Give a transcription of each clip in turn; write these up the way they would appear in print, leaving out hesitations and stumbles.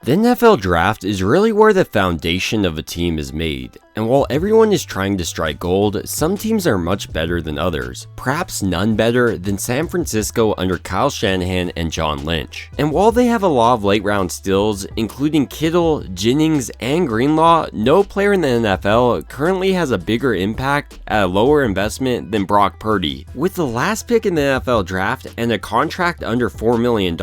The NFL draft is really where the foundation of a team is made, and while everyone is trying to strike gold, some teams are much better than others, perhaps none better than San Francisco under Kyle Shanahan and John Lynch. And while they have a lot of late round steals, including Kittle, Jennings, and Greenlaw, no player in the NFL currently has a bigger impact at a lower investment than Brock Purdy. With the last pick in the NFL draft and a contract under $4 million,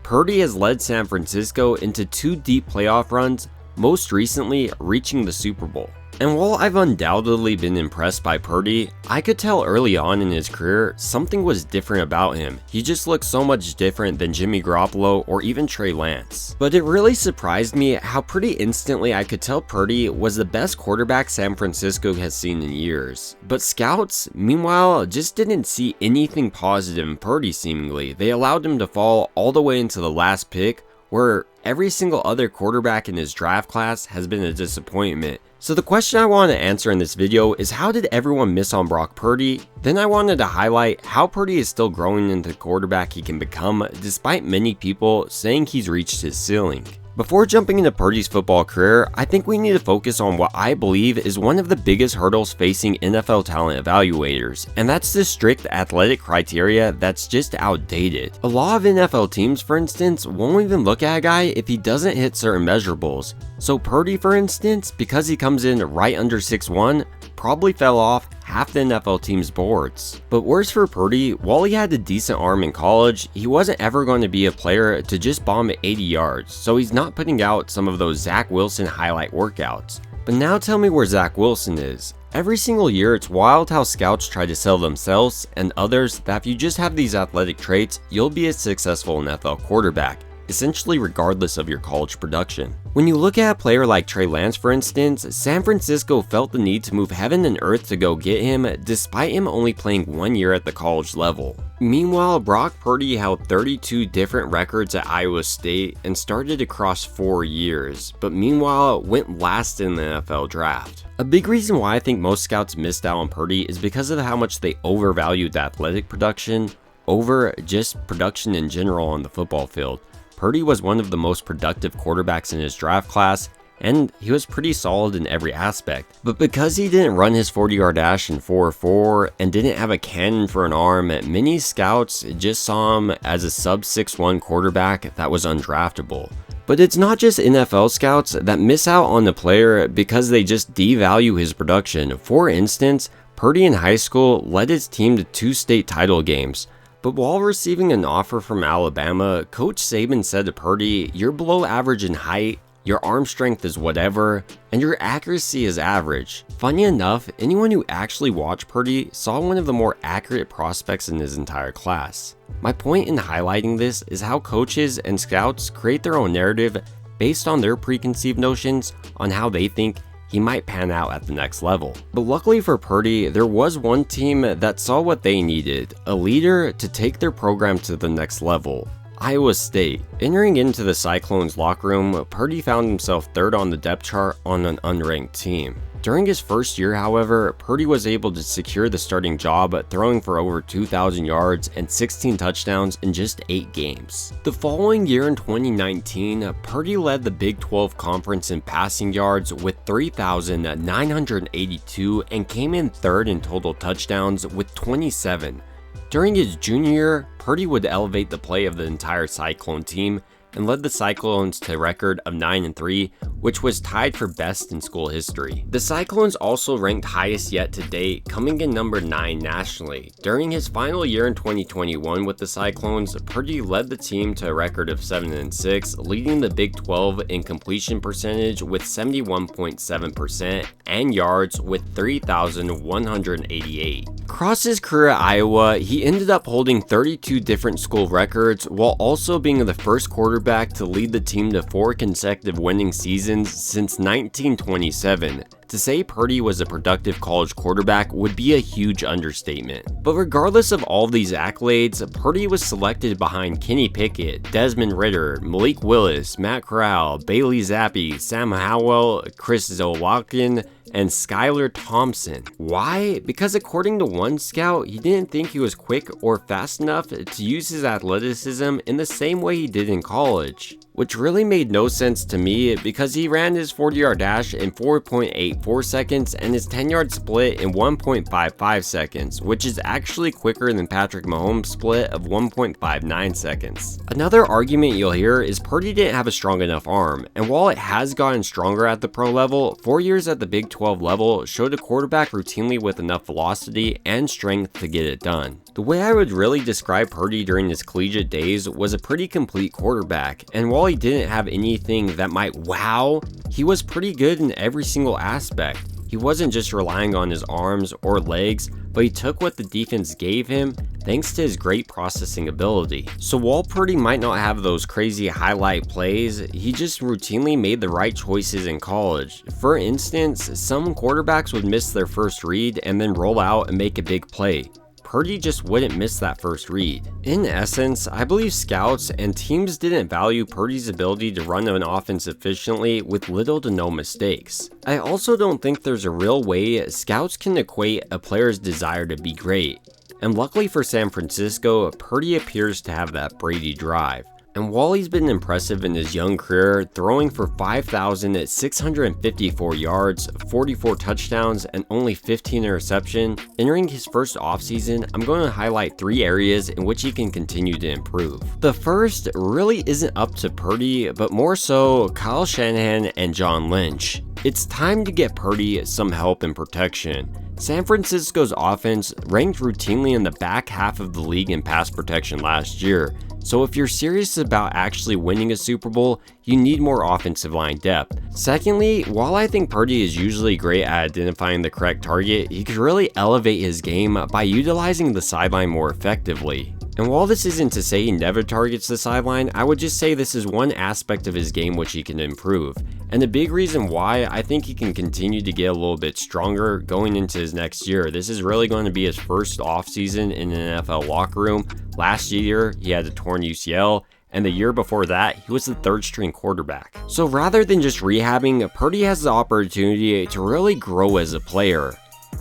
Purdy has led San Francisco into 2 deep playoff runs, most recently reaching the Super Bowl. And while I've undoubtedly been impressed by Purdy, I could tell early on in his career something was different about him. He just looked so much different than Jimmy Garoppolo or even Trey Lance. But it really surprised me how pretty instantly I could tell Purdy was the best quarterback San Francisco has seen in years. But scouts, meanwhile, just didn't see anything positive in Purdy seemingly. They allowed him to fall all the way into the last pick, where every single other quarterback in his draft class has been a disappointment. So the question I want to answer in this video is, how did everyone miss on Brock Purdy? Then I wanted to highlight how Purdy is still growing into the quarterback he can become, despite many people saying he's reached his ceiling. Before jumping into Purdy's football career, I think we need to focus on what I believe is one of the biggest hurdles facing NFL talent evaluators, and that's the strict athletic criteria that's just outdated. A lot of NFL teams, for instance, won't even look at a guy if he doesn't hit certain measurables. So Purdy, for instance, because he comes in right under 6'1", probably fell off half the NFL team's boards. But worse for Purdy, while he had a decent arm in college, he wasn't ever going to be a player to just bomb at 80 yards, so he's not putting out some of those Zach Wilson highlight workouts. But now tell me where Zach Wilson is. Every single year, it's wild how scouts try to sell themselves and others that if you just have these athletic traits, you'll be a successful NFL quarterback, essentially regardless of your college production. When you look at a player like Trey Lance, for instance, San Francisco felt the need to move heaven and earth to go get him, despite him only playing 1 year at the college level. Meanwhile, Brock Purdy held 32 different records at Iowa State and started across 4 years, but meanwhile went last in the NFL draft. A big reason why I think most scouts missed out on Purdy is because of how much they overvalued athletic production over just production in general on the football field. Purdy was one of the most productive quarterbacks in his draft class, and he was pretty solid in every aspect. But because he didn't run his 40-yard dash in 4.4 and didn't have a cannon for an arm, many scouts just saw him as a sub 6'1" quarterback that was undraftable. But it's not just NFL scouts that miss out on the player because they just devalue his production. For instance, Purdy in high school led his team to 2 state title games. But while receiving an offer from Alabama, Coach Saban said to Purdy, "You're below average in height, your arm strength is whatever, and your accuracy is average." Funny enough, anyone who actually watched Purdy saw one of the more accurate prospects in his entire class. My point in highlighting this is how coaches and scouts create their own narrative based on their preconceived notions on how they think he might pan out at the next level. But luckily for Purdy, there was one team that saw what they needed, a leader to take their program to the next level: Iowa State. Entering into the Cyclones locker room, Purdy found himself 3rd on the depth chart on an unranked team. During his first year, however, Purdy was able to secure the starting job, throwing for over 2,000 yards and 16 touchdowns in just 8 games. The following year in 2019, Purdy led the Big 12 Conference in passing yards with 3,982 and came in 3rd in total touchdowns with 27. During his junior year, Purdy would elevate the play of the entire Cyclone team and led the Cyclones to a record of 9-3, which was tied for best in school history. The Cyclones also ranked highest yet to date, coming in number 9 nationally. During his final year in 2021 with the Cyclones, Purdy led the team to a record of 7-6, leading the Big 12 in completion percentage with 71.7% and yards with 3,188. Across his career at Iowa, he ended up holding 32 different school records while also being the first quarterback to lead the team to 4 consecutive winning seasons since 1927. To say Purdy was a productive college quarterback would be a huge understatement. But regardless of all these accolades, Purdy was selected behind Kenny Pickett, Desmond Ridder, Malik Willis, Matt Corral, Bailey Zappi, Sam Howell, Chris Zolwakin, and Skylar Thompson. Why? Because according to one scout, he didn't think he was quick or fast enough to use his athleticism in the same way he did in college. which really made no sense to me because he ran his 40-yard dash in 4.84 seconds and his 10-yard split in 1.55 seconds, which is actually quicker than Patrick Mahomes' split of 1.59 seconds. Another argument you'll hear is Purdy didn't have a strong enough arm, and while it has gotten stronger at the pro level, 4 years at the Big 12 level showed a quarterback routinely with enough velocity and strength to get it done. The way I would really describe Purdy during his collegiate days was a pretty complete quarterback, and while he didn't have anything that might wow, he was pretty good in every single aspect. He wasn't just relying on his arms or legs, but he took what the defense gave him thanks to his great processing ability. So while Purdy might not have those crazy highlight plays, he just routinely made the right choices in college. For instance, some quarterbacks would miss their first read and then roll out and make a big play. Purdy just wouldn't miss that first read. In essence, I believe scouts and teams didn't value Purdy's ability to run an offense efficiently with little to no mistakes. I also don't think there's a real way scouts can equate a player's desire to be great. And luckily for San Francisco, Purdy appears to have that Brady drive. And while he's been impressive in his young career, throwing for 5,654 yards, 44 touchdowns, and only 15 interceptions, entering his first offseason, I'm going to highlight 3 areas in which he can continue to improve. The first really isn't up to Purdy, but more so Kyle Shanahan and John Lynch. It's time to get Purdy some help and protection. San Francisco's offense ranked routinely in the back half of the league in pass protection last year. So if you're serious about actually winning a Super Bowl, you need more offensive line depth. Secondly, while I think Purdy is usually great at identifying the correct target, he could really elevate his game by utilizing the sideline more effectively. And while this isn't to say he never targets the sideline, I would just say this is one aspect of his game which he can improve. And the big reason why I think he can continue to get a little bit stronger going into his next year. This is really going to be his first offseason in an NFL locker room. Last year, he had a torn UCL, and the year before that, he was the 3rd string quarterback. So rather than just rehabbing, Purdy has the opportunity to really grow as a player.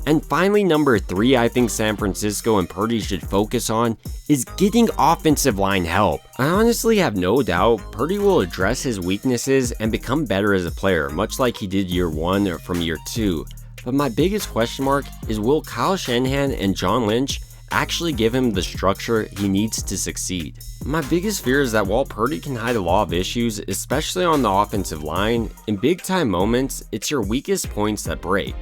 And finally, number 3 I think San Francisco and Purdy should focus on is getting offensive line help. I honestly have no doubt Purdy will address his weaknesses and become better as a player, much like he did year 1 from year 2. But my biggest question mark is, will Kyle Shanahan and John Lynch actually give him the structure he needs to succeed? My biggest fear is that while Purdy can hide a lot of issues, especially on the offensive line, in big time moments, it's your weakest points that break.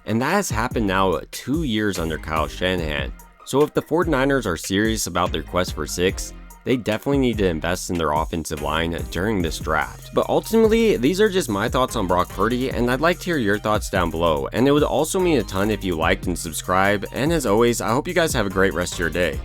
And that has happened now 2 years under Kyle Shanahan. So if the 49ers are serious about their quest for 6, they definitely need to invest in their offensive line during this draft. But ultimately, these are just my thoughts on Brock Purdy, and I'd like to hear your thoughts down below. And it would also mean a ton if you liked and subscribed. And as always, I hope you guys have a great rest of your day.